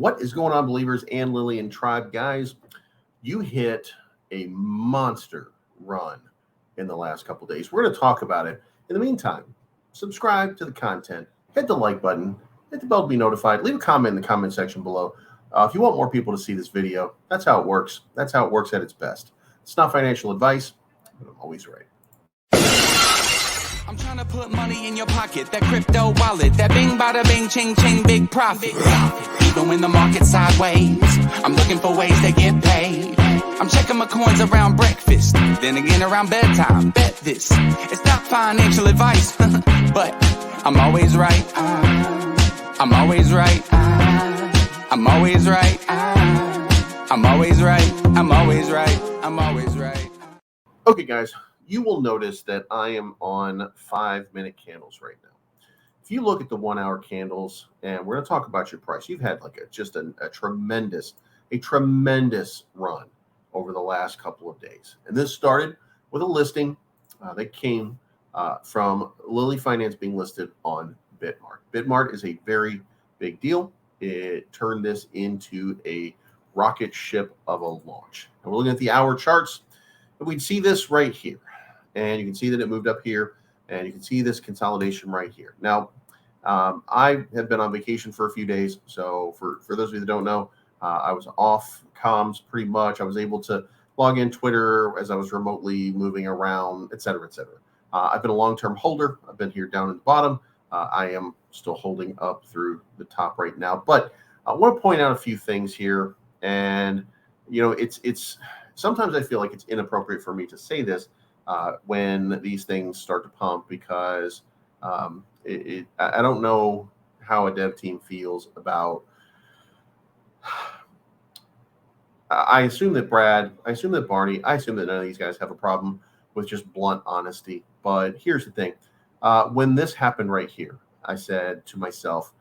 What is going on, believers and Lillian tribe? Guys, you hit a monster run in the last couple of days. We're going to talk about it. In the meantime, subscribe to the content, hit the like button, hit the bell to be notified, leave a comment in the comment section below. If you want more people to see this video, that's how it works. That's how it works at its best. It's not financial advice, but I'm always right. I'm trying to put money in your pocket, that crypto wallet, that bing bada bing ching ching big profit. Even when the market's sideways, I'm looking for ways to get paid. I'm checking my coins around breakfast, then again around bedtime. Bet this, it's not financial advice, but I'm always right. I'm always right. I'm always right. I'm always right. I'm always right. I'm always right. Okay, guys, you will notice that I am on 5-minute candles right now. If you look at the 1-hour candles, and we're going to talk about your price, you've had like a tremendous run over the last couple of days. And this started with a listing that came from Lily Finance being listed on Bitmart. Bitmart is a very big deal. It turned this into a rocket ship of a launch. And we're looking at the hour charts, and we'd see this right here. And you can see that it moved up here, and you can see this consolidation right here. Now, I have been on vacation for a few days. So for those of you that don't know, I was off comms pretty much. I was able to log in Twitter as I was remotely moving around, et cetera, et cetera. I've been a long-term holder. I've been here down at the bottom. I am still holding up through the top right now. But I want to point out a few things here. And, you know, it's sometimes I feel like it's inappropriate for me to say this when these things start to pump, because I don't know how a dev team feels about. I assume that Brad, I assume that Barney, I assume that none of these guys have a problem with just blunt honesty. But here's the thing. When this happened right here, I said to myself,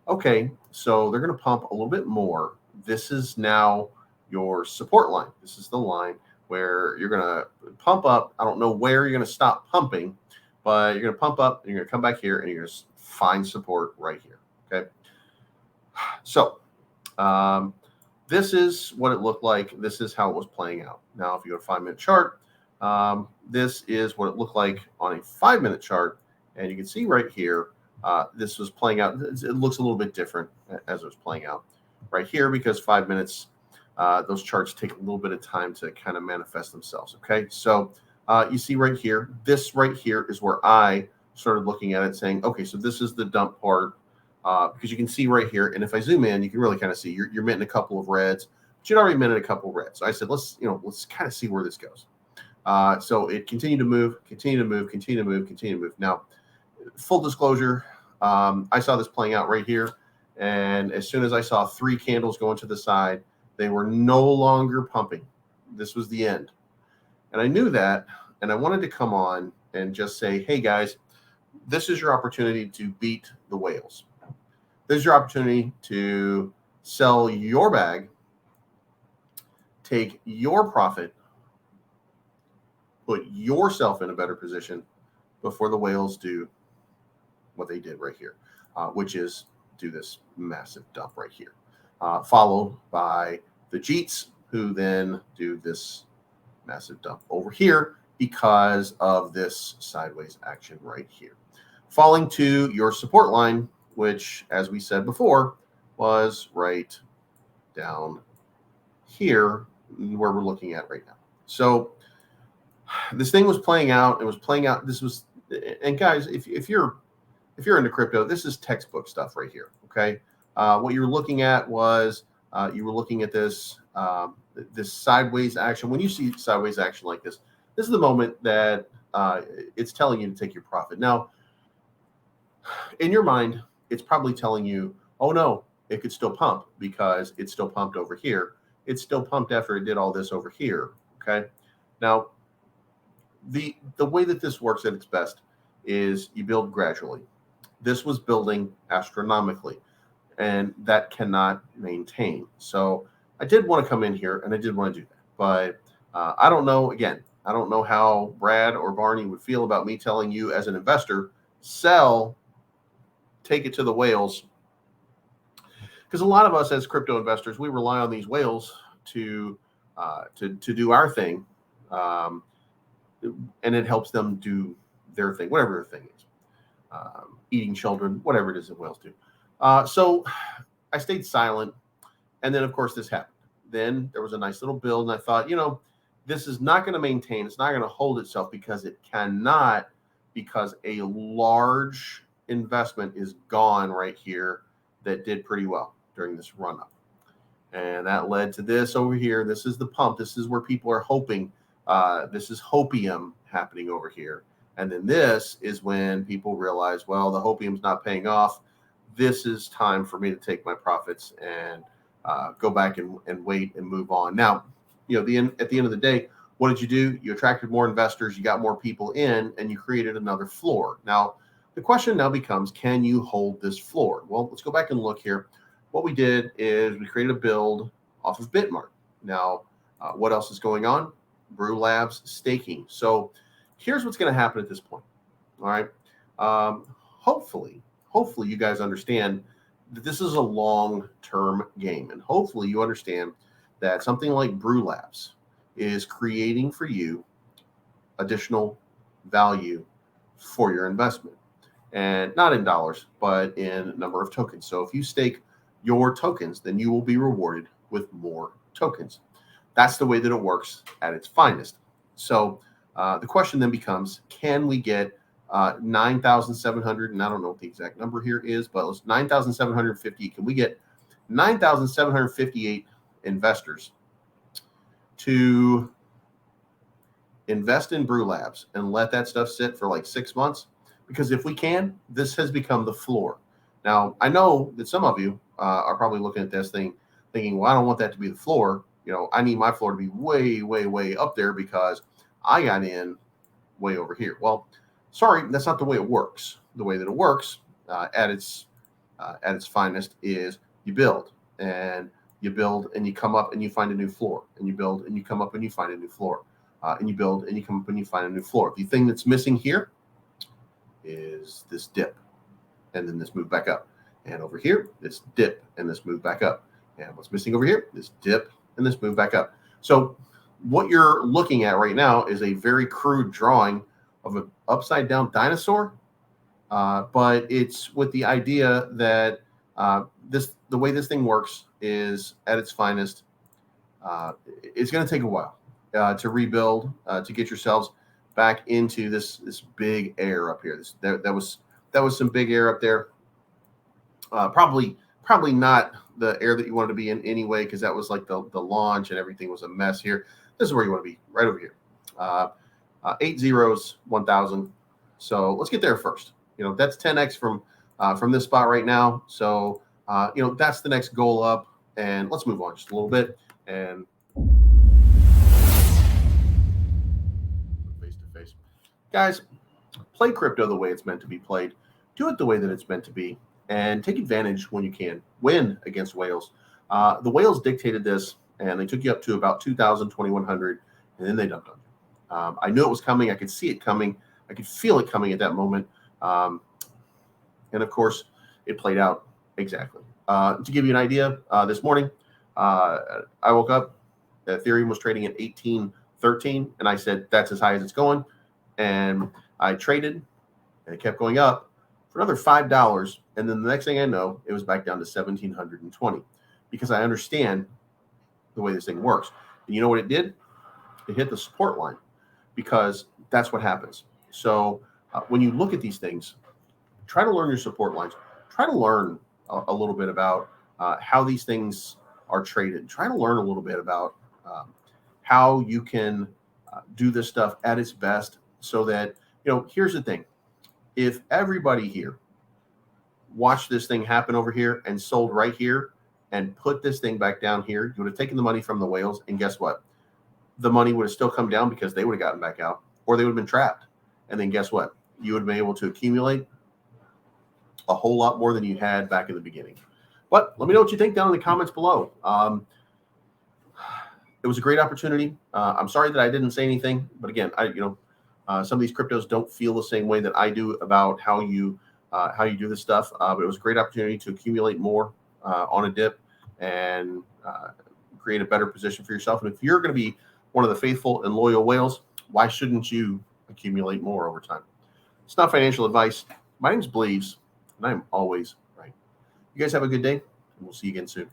okay, so they're going to pump a little bit more. This is now your support line. This is the line where you're going to pump up. I don't know where you're going to stop pumping, but you're going to pump up, and you're going to come back here, and you're going to find support right here. Okay. So this is what it looked like. This is how it was playing out. Now, if you go to 5-minute chart, this is what it looked like on a 5-minute chart. And you can see right here, this was playing out. It looks a little bit different as it was playing out right here, because 5 minutes, those charts take a little bit of time to kind of manifest themselves. Okay. So you see right here, this right here is where I started looking at it saying, okay, so this is the dump part, because you can see right here. And if I zoom in, you can really kind of see you're minting a couple of reds, but you'd already minted a couple of reds. So I said, let's kind of see where this goes. So it continued to move. Now, full disclosure, I saw this playing out right here. And as soon as I saw 3 candles going to the side, they were no longer pumping. This was the end. And I knew that, and I wanted to come on and just say, hey guys, this is your opportunity to beat the whales. This is your opportunity to sell your bag, take your profit, put yourself in a better position before the whales do what they did right here, which is do this massive dump right here, followed by the Jeets, who then do this massive dump over here because of this sideways action right here, falling to your support line, which, as we said before, was right down here where we're looking at right now. So this thing was playing out. It was playing out. This was, and guys, if you're into crypto, this is textbook stuff right here. Okay, what you're looking at was you were looking at this this sideways action. When you see sideways action like this is the moment that it's telling you to take your profit. Now, in your mind, it's probably telling you, oh no, it could still pump because it's still pumped over here. It's still pumped after it did all this over here. Okay, now the way that this works at its best is you build gradually. This was building astronomically, and that cannot maintain. So I did want to come in here, and I did want to do that. But I don't know, again, I don't know how Brad or Barney would feel about me telling you as an investor, sell, take it to the whales, because a lot of us as crypto investors, we rely on these whales to do our thing, and it helps them do their thing, whatever their thing is, eating children, whatever it is that whales do. So I stayed silent, and then of course this happened. Then there was a nice little build, and I thought, this is not going to maintain, it's not going to hold itself, because it cannot, because a large investment is gone right here that did pretty well during this run up. And that led to this over here. This is the pump. This is where people are hoping. This is hopium happening over here. And then this is when people realize, well, the hopium's not paying off. This is time for me to take my profits and go back and wait and move on. Now, at the end of the day, what did you do? You attracted more investors, you got more people in, and you created another floor. Now, the question now becomes, can you hold this floor? Well, let's go back and look here. What we did is we created a build off of Bitmart. Now, what else is going on? Brew Labs staking. So here's what's going to happen at this point. All right. Hopefully you guys understand that this is a long-term game. And hopefully you understand that something like Brew Labs is creating for you additional value for your investment. And not in dollars, but in number of tokens. So if you stake your tokens, then you will be rewarded with more tokens. That's the way that it works at its finest. So the question then becomes, can we get 9,700, and I don't know what the exact number here is, but it's 9,750. Can we get 9,758 investors to invest in Brew Labs and let that stuff sit for like 6 months? Because if we can, this has become the floor. Now, I know that some of you are probably looking at this thing thinking, well, I don't want that to be the floor. I need my floor to be way, way, way up there because I got in way over here. Well, sorry, that's not the way it works. The way that it works at its finest is you build and you come up and you find a new floor, and you build and you come up and you find a new floor, and you build and you come up and you find a new floor. The thing that's missing here is this dip, and then this move back up, and over here this dip and this move back up, and what's missing over here, this dip and this move back up. So what you're looking at right now is a very crude drawing of an upside down dinosaur, but it's with the idea that the way this thing works is at its finest. It's going to take a while to rebuild, to get yourselves back into this big air up here. That was some big air up there. Probably not the air that you wanted to be in anyway, because that was like the launch and everything was a mess here. This is where you want to be, right over here. 8 zeros, 1,000. So let's get there first. That's 10x from this spot right now. So that's the next goal up, and let's move on just a little bit and face to face. Guys, play crypto the way it's meant to be played. Do it the way that it's meant to be, and take advantage when you can. Win against whales. The whales dictated this, and they took you up to about 2,000, 2,100, and then they dumped on you. I knew it was coming. I could see it coming. I could feel it coming at that moment. And of course, it played out exactly. To give you an idea, this morning, I woke up, Ethereum was trading at 18.13, and I said, that's as high as it's going. And I traded, and it kept going up for another $5. And then the next thing I know, it was back down to 1,720, because I understand the way this thing works. And you know what it did? It hit the support line, because that's what happens. So when you look at these things, try to learn your support lines. Try to learn a little bit about how these things are traded. Try to learn a little bit about how you can do this stuff at its best, so that, here's the thing. If everybody here watched this thing happen over here and sold right here and put this thing back down here, you would have taken the money from the whales, and guess what? The money would have still come down, because they would have gotten back out, or they would have been trapped. And then guess what? You would have been able to accumulate a whole lot more than you had back in the beginning. But let me know what you think down in the comments below. It was a great opportunity. I'm sorry that I didn't say anything, but again, some of these cryptos don't feel the same way that I do about how you do this stuff. But it was a great opportunity to accumulate more. on a dip and create a better position for yourself. And if you're going to be one of the faithful and loyal whales, why shouldn't you accumulate more over time? It's not financial advice. My name's Bleaves, and I'm always right. You guys have a good day, and we'll see you again soon.